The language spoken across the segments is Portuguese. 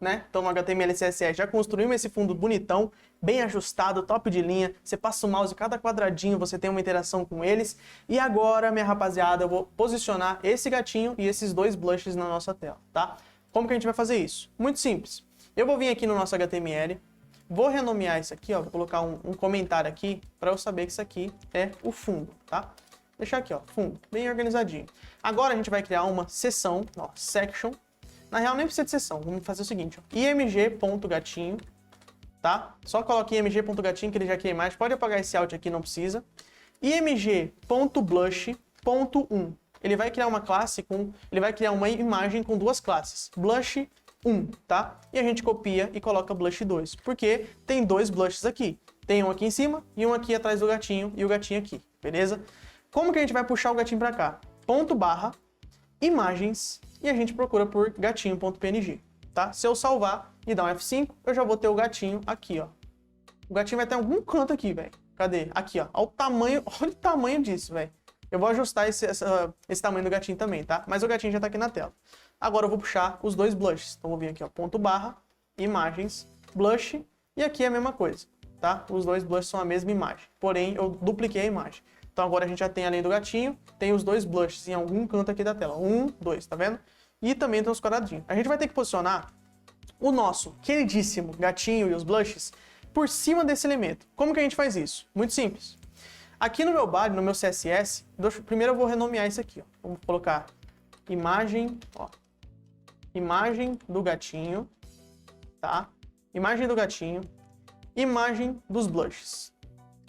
né? Então no HTML e CSS já construímos esse fundo bonitão, bem ajustado, top de linha. Você passa o mouse em cada quadradinho, você tem uma interação com eles. E agora, minha rapaziada, eu vou posicionar esse gatinho e esses dois blushes na nossa tela, tá? Como que a gente vai fazer isso? Muito simples. Eu vou vir aqui no nosso HTML, vou renomear isso aqui, ó, vou colocar um comentário aqui para eu saber que isso aqui é o fundo, tá? Deixar aqui, ó, fundo, bem organizadinho. Agora a gente vai criar uma seção, ó, section. Na real, nem precisa de seção. Vamos fazer o seguinte, ó, img.gatinho, tá? Só coloque img.gatinho que ele já cria a imagem. Pode apagar esse alt aqui, não precisa. img.blush.1. Ele vai criar uma classe ele vai criar uma imagem com duas classes. Blush 1, tá? E a gente copia e coloca blush 2, porque tem dois blushes aqui. Tem um aqui em cima e um aqui atrás do gatinho e o gatinho aqui, beleza? Como que a gente vai puxar o gatinho para cá? Ponto barra, imagens, e a gente procura por gatinho.png, tá? Se eu salvar e dar um F5, eu já vou ter o gatinho aqui, ó. O gatinho vai ter algum canto aqui, velho. Cadê? Aqui, ó. Olha o tamanho disso, velho. Eu vou ajustar esse tamanho do gatinho também, tá? Mas o gatinho já tá aqui na tela. Agora eu vou puxar os dois blushes. Então, vou vir aqui, ó, ponto barra, imagens, blush, e aqui é a mesma coisa, tá? Os dois blushes são a mesma imagem, porém eu dupliquei a imagem. Então agora a gente já tem, além do gatinho, tem os dois blushes em algum canto aqui da tela. 1, 2, tá vendo? E também tem os quadradinhos. A gente vai ter que posicionar o nosso queridíssimo gatinho e os blushes por cima desse elemento. Como que a gente faz isso? Muito simples. Aqui no meu body, no meu CSS, primeiro eu vou renomear isso aqui, ó. Vamos colocar imagem, ó. Imagem do gatinho, tá? Imagem do gatinho, imagem dos blushes.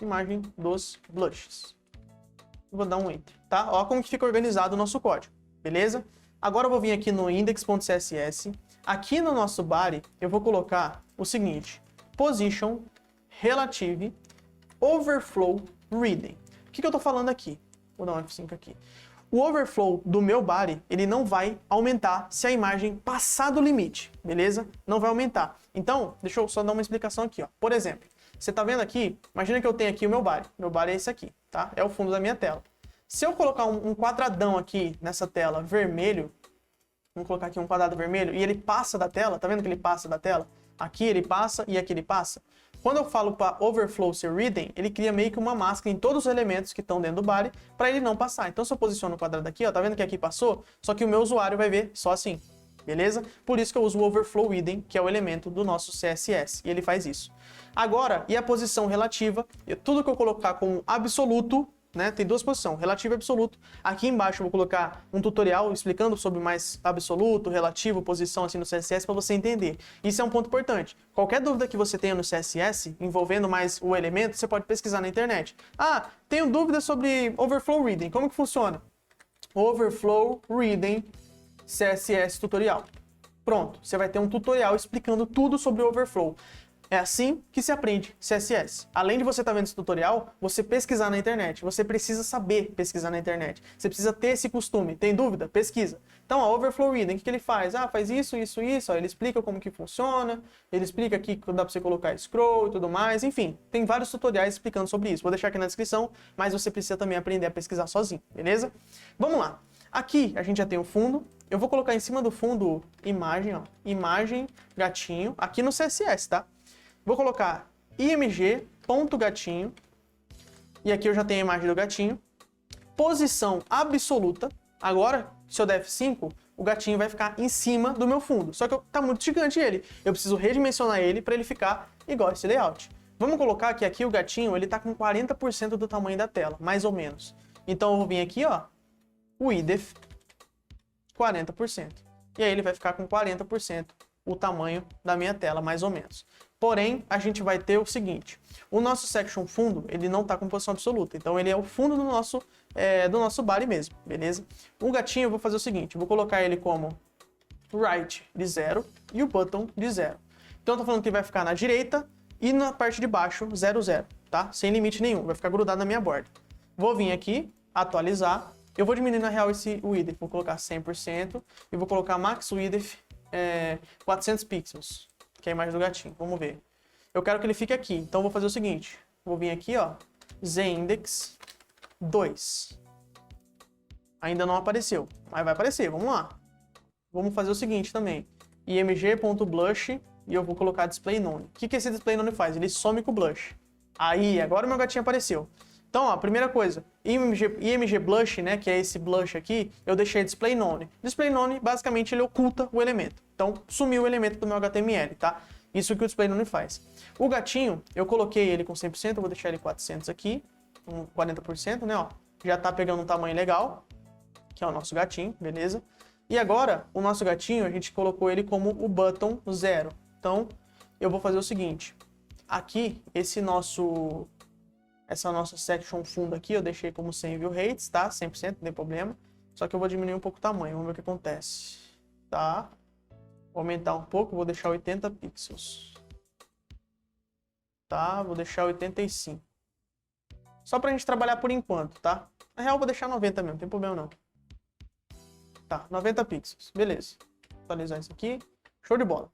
Imagem dos blushes. Vou dar um enter, tá? Ó como que fica organizado o nosso código, beleza? Agora eu vou vir aqui no index.css. Aqui no nosso body, eu vou colocar o seguinte: position, relative, overflow, reading. O que eu tô falando aqui? Vou dar um F5 aqui. O overflow do meu body, ele não vai aumentar se a imagem passar do limite, beleza? Não vai aumentar. Então, deixa eu só dar uma explicação aqui, ó. Por exemplo, você tá vendo aqui, imagina que eu tenho aqui o meu body. Meu body é esse aqui, tá? É o fundo da minha tela. Se eu colocar um quadradão aqui nessa tela vermelho, vamos colocar aqui um quadrado vermelho, e ele passa da tela, tá vendo que ele passa da tela? Aqui ele passa e aqui ele passa. Quando eu falo para overflow ser reading, ele cria meio que uma máscara em todos os elementos que estão dentro do body para ele não passar. Então se eu posiciono o quadrado aqui, ó, tá vendo que aqui passou? Só que o meu usuário vai ver só assim, beleza? Por isso que eu uso o overflow reading, que é o elemento do nosso CSS, e ele faz isso. Agora, e a posição relativa? Tudo que eu colocar como absoluto, né? Tem duas posições, relativo e absoluto. Aqui embaixo eu vou colocar um tutorial explicando sobre mais absoluto, relativo, posição assim no CSS para você entender. Isso é um ponto importante. Qualquer dúvida que você tenha no CSS, envolvendo mais o elemento, você pode pesquisar na internet. Ah, tenho dúvida sobre overflow reading. Como que funciona? Overflow reading CSS tutorial. Pronto, você vai ter um tutorial explicando tudo sobre o overflow. É assim que se aprende CSS. Além de você estar vendo esse tutorial, você pesquisar na internet. Você precisa saber pesquisar na internet. Você precisa ter esse costume. Tem dúvida? Pesquisa. Então, a Overflow Reading, o que ele faz? Ah, faz isso, isso, isso. Ó, ele explica como que funciona. Ele explica aqui que dá para você colocar scroll e tudo mais. Enfim, tem vários tutoriais explicando sobre isso. Vou deixar aqui na descrição, mas você precisa também aprender a pesquisar sozinho, beleza? Vamos lá. Aqui a gente já tem o fundo. Eu vou colocar em cima do fundo imagem, ó. Imagem, gatinho. Aqui no CSS, tá? Vou colocar img.gatinho, e aqui eu já tenho a imagem do gatinho, posição absoluta. Agora, se eu der F5, o gatinho vai ficar em cima do meu fundo, só que tá muito gigante ele. Eu preciso redimensionar ele para ele ficar igual a esse layout. Vamos colocar que aqui o gatinho ele tá com 40% do tamanho da tela, mais ou menos. Então eu vou vir aqui, ó, width 40%. E aí ele vai ficar com 40% o tamanho da minha tela, mais ou menos. Porém, a gente vai ter o seguinte, o nosso section fundo, ele não está com posição absoluta, então ele é o fundo do nosso body mesmo, beleza? O gatinho eu vou fazer o seguinte, eu vou colocar ele como right de 0 e o button de 0. Então eu tô falando que vai ficar na direita e na parte de baixo 0, 0, tá? Sem limite nenhum, vai ficar grudado na minha borda. Vou vir aqui, atualizar, eu vou diminuir na real esse width, vou colocar 100% e vou colocar max width 400 pixels. Que é a imagem do gatinho, vamos ver. Eu quero que ele fique aqui, então vou fazer o seguinte. Vou vir aqui, ó, zindex 2. Ainda não apareceu, mas vai aparecer, vamos lá. Vamos fazer o seguinte também. img.blush e eu vou colocar display none. O que esse display none faz? Ele some com o blush. Aí, agora o meu gatinho apareceu. Então, ó, primeira coisa, img blush, né, que é esse blush aqui, eu deixei display none. Display none, basicamente, ele oculta o elemento. Então, sumiu o elemento do meu HTML, tá? Isso que o display none faz. O gatinho, eu coloquei ele com 100%, eu vou deixar ele 400 aqui, com 40%, né, ó. Já tá pegando um tamanho legal, que é o nosso gatinho, beleza? E agora, o nosso gatinho, a gente colocou ele como o button 0. Então, eu vou fazer o seguinte. Aqui, essa nossa section fundo aqui, eu deixei como 100 view rates, tá? 100%, não tem problema. Só que eu vou diminuir um pouco o tamanho, vamos ver o que acontece. Tá? Vou aumentar um pouco, vou deixar 80 pixels. Tá? Vou deixar 85. Só pra gente trabalhar por enquanto, tá? Na real, eu vou deixar 90 mesmo, não tem problema não. Tá, 90 pixels, beleza. Vou atualizar isso aqui, show de bola.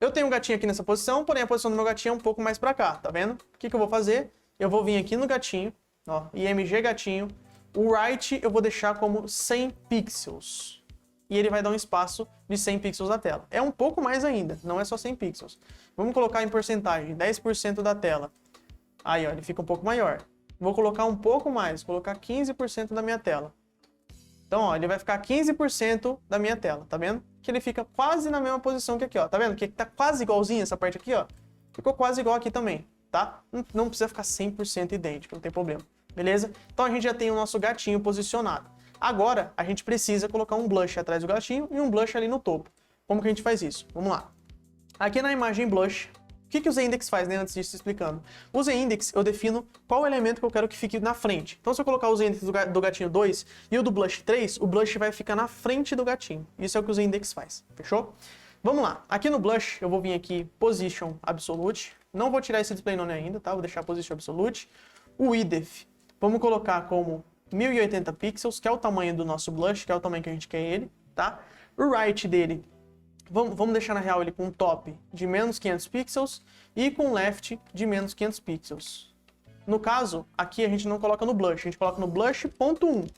Eu tenho um gatinho aqui nessa posição, porém a posição do meu gatinho é um pouco mais pra cá, tá vendo? O que eu vou fazer? Eu vou vir aqui no gatinho, ó, img gatinho, o right eu vou deixar como 100 pixels. E ele vai dar um espaço de 100 pixels na tela. É um pouco mais ainda, não é só 100 pixels. Vamos colocar em porcentagem, 10% da tela. Aí, ó, ele fica um pouco maior. Vou colocar um pouco mais, colocar 15% da minha tela. Então, ó, ele vai ficar 15% da minha tela, tá vendo? Que ele fica quase na mesma posição que aqui, ó. Tá vendo? Que tá quase igualzinho essa parte aqui, ó. Ficou quase igual aqui também, tá? Não precisa ficar 100% idêntico, não tem problema. Beleza? Então a gente já tem o nosso gatinho posicionado. Agora, a gente precisa colocar um blush atrás do gatinho e um blush ali no topo. Como que a gente faz isso? Vamos lá. Aqui na imagem blush, o que o ZIndex faz, né? Antes disso, explicando. O ZIndex, eu defino qual elemento que eu quero que fique na frente. Então, se eu colocar o ZIndex do gatinho 2 e o do blush 3, o blush vai ficar na frente do gatinho. Isso é o que o ZIndex faz, fechou? Vamos lá. Aqui no blush, eu vou vir aqui, Position Absolute. Não vou tirar esse display none ainda, tá? Vou deixar Position Absolute. O width, vamos colocar como 1080 pixels, que é o tamanho do nosso blush, que é o tamanho que a gente quer ele, tá? O right dele, vamos deixar na real ele com um top de menos 500 pixels e com left de menos 500 pixels. No caso, aqui a gente não coloca no blush, a gente coloca no blush.1.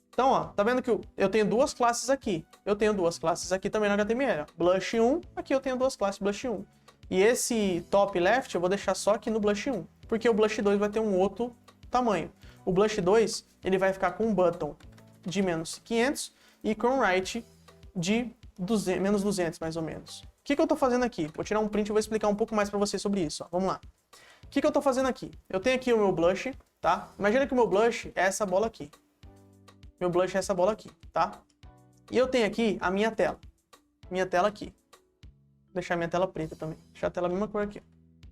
Então, ó, tá vendo que eu tenho duas classes aqui. Eu tenho duas classes aqui também no HTML. Ó. Blush 1, aqui eu tenho duas classes Blush 1. E esse top left eu vou deixar só aqui no Blush 1, porque o Blush 2 vai ter um outro tamanho. O Blush 2, ele vai ficar com um button de menos 500 e com um right de menos 200, mais ou menos. O que eu tô fazendo aqui? Vou tirar um print e vou explicar um pouco mais para vocês sobre isso. Ó. Vamos lá. O que eu tô fazendo aqui? Eu tenho aqui o meu blush, tá? Imagina que o meu blush é essa bola aqui. Meu blush é essa bola aqui, tá? E eu tenho aqui a minha tela. Minha tela aqui. Vou deixar minha tela preta também. Deixar a tela a mesma cor aqui.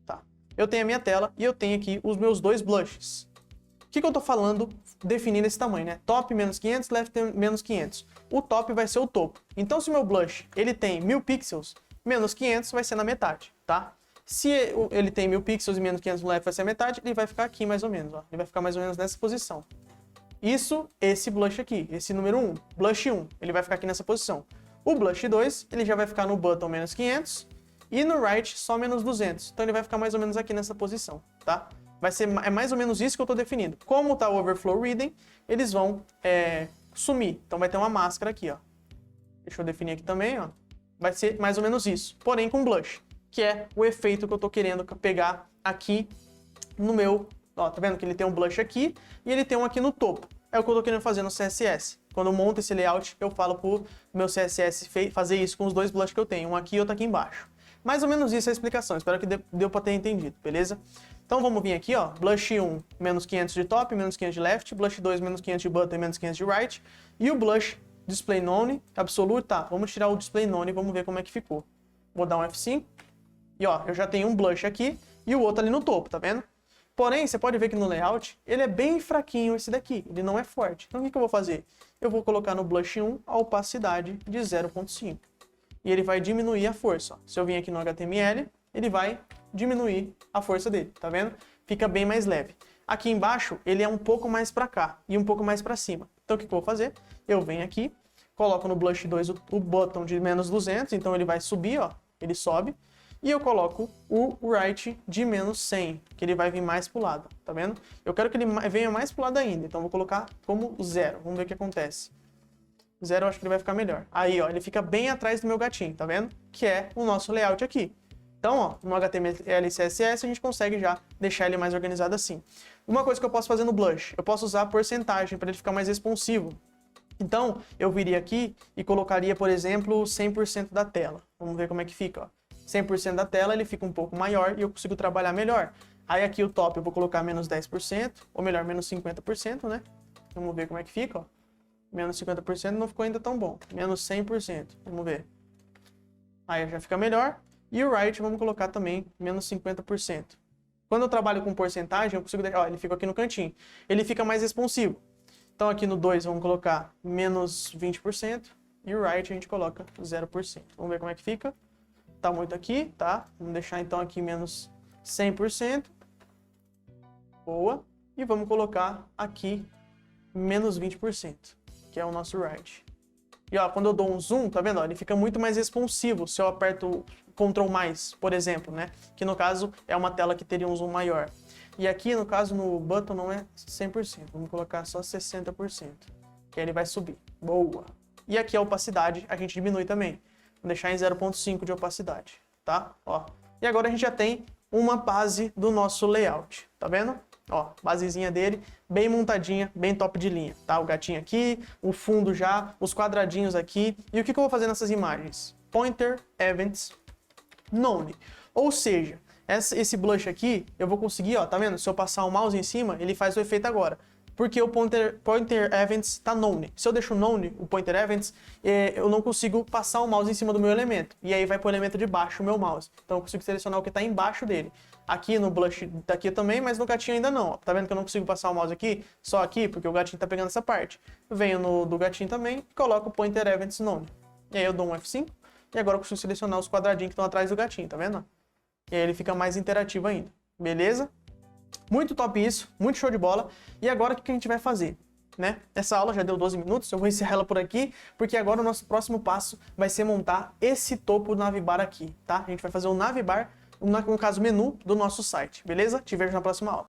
Tá. Eu tenho a minha tela e eu tenho aqui os meus dois blushes. O que eu tô falando definindo esse tamanho, né? Top menos 500, left menos 500. O top vai ser o topo. Então, se o meu blush ele tem 1000 pixels, menos 500 vai ser na metade, tá? Se ele tem 1000 pixels e menos 500 no left vai ser a metade, ele vai ficar aqui mais ou menos, ó. Ele vai ficar mais ou menos nessa posição. Isso, esse blush aqui, esse número 1, blush 1, ele vai ficar aqui nessa posição. O blush 2, ele já vai ficar no button menos 500 e no right só menos 200. Então ele vai ficar mais ou menos aqui nessa posição, tá? É mais ou menos isso que eu estou definindo. Como tá o overflow reading, eles vão sumir. Então vai ter uma máscara aqui, ó. Deixa eu definir aqui também, ó. Vai ser mais ou menos isso, porém com blush, que é o efeito que eu estou querendo pegar aqui no meu... Ó, tá vendo que ele tem um blush aqui e ele tem um aqui no topo. É o que eu tô querendo fazer no CSS. Quando eu monto esse layout, eu falo pro meu CSS fazer isso com os dois blushes que eu tenho, um aqui e outro aqui embaixo. Mais ou menos isso é a explicação, espero que deu pra ter entendido, beleza? Então vamos vir aqui, ó, blush 1, menos 500 de top, menos 500 de left, blush 2, menos 500 de button, menos 500 de right, e o blush display none, absolute, tá, vamos tirar o display none e vamos ver como é que ficou. Vou dar um F5, e ó, eu já tenho um blush aqui e o outro ali no topo, tá vendo? Porém, você pode ver que no layout, ele é bem fraquinho esse daqui, ele não é forte. Então o que eu vou fazer? Eu vou colocar no blush 1 a opacidade de 0.5. E ele vai diminuir a força. Ó. Se eu vir aqui no HTML, ele vai diminuir a força dele, tá vendo? Fica bem mais leve. Aqui embaixo, ele é um pouco mais para cá e um pouco mais para cima. Então o que eu vou fazer? Eu venho aqui, coloco no blush 2 o button de menos 200, então ele vai subir, ó, ele sobe. E eu coloco o right de menos 100, que ele vai vir mais pro lado, tá vendo? Eu quero que ele venha mais pro lado ainda, então eu vou colocar como 0. Vamos ver o que acontece. 0 eu acho que ele vai ficar melhor. Aí, ó, ele fica bem atrás do meu gatinho, tá vendo? Que é o nosso layout aqui. Então, ó, no HTML e CSS a gente consegue já deixar ele mais organizado assim. Uma coisa que eu posso fazer no Blush, eu posso usar a porcentagem para ele ficar mais responsivo. Então, eu viria aqui e colocaria, por exemplo, 100% da tela. Vamos ver como é que fica, ó. 100% da tela, ele fica um pouco maior e eu consigo trabalhar melhor. Aí aqui o top eu vou colocar menos 10%, ou melhor, menos 50%, né? Vamos ver como é que fica, ó. Menos 50% não ficou ainda tão bom. Menos 100%, vamos ver. Aí já fica melhor. E o right vamos colocar também menos 50%. Quando eu trabalho com porcentagem, eu consigo deixar, ó, ele fica aqui no cantinho. Ele fica mais responsivo. Então aqui no 2 vamos colocar menos 20% e o right a gente coloca 0%. Vamos ver como é que fica. Tá muito aqui, tá? Vamos deixar então aqui menos 100%. Boa. E vamos colocar aqui menos 20%, que é o nosso right. E ó, quando eu dou um zoom, tá vendo? Ó, ele fica muito mais responsivo se eu aperto Ctrl+, por exemplo, né? Que no caso é uma tela que teria um zoom maior. E aqui, no caso, no button não é 100%. Vamos colocar só 60%, que aí ele vai subir. Boa! E aqui a opacidade a gente diminui também. Vou deixar em 0.5 de opacidade, tá? Ó. E agora a gente já tem uma base do nosso layout, tá vendo? Ó, basezinha dele, bem montadinha, bem top de linha, tá? O gatinho aqui, o fundo já, os quadradinhos aqui. E o que eu vou fazer nessas imagens? Pointer Events None. Ou seja, esse blush aqui, eu vou conseguir, ó, tá vendo? Se eu passar o mouse em cima, ele faz o efeito agora. Porque o Pointer Events tá None. Se eu deixo None, o Pointer Events, eu não consigo passar o mouse em cima do meu elemento. E aí vai pro elemento de baixo o meu mouse. Então eu consigo selecionar o que tá embaixo dele. Aqui no blush daqui também, mas no gatinho ainda não. Ó. Tá vendo que eu não consigo passar o mouse aqui? Só aqui, porque o gatinho tá pegando essa parte. Eu venho no do gatinho também e coloco o Pointer Events None. E aí eu dou um F5 e agora eu consigo selecionar os quadradinhos que estão atrás do gatinho, tá vendo? E aí ele fica mais interativo ainda. Beleza? Muito top isso, muito show de bola. E agora o que a gente vai fazer? Né? Essa aula já deu 12 minutos, eu vou encerrar ela por aqui, porque agora o nosso próximo passo vai ser montar esse topo do navbar aqui, tá? A gente vai fazer o navbar, no caso menu do nosso site, beleza? Te vejo na próxima aula.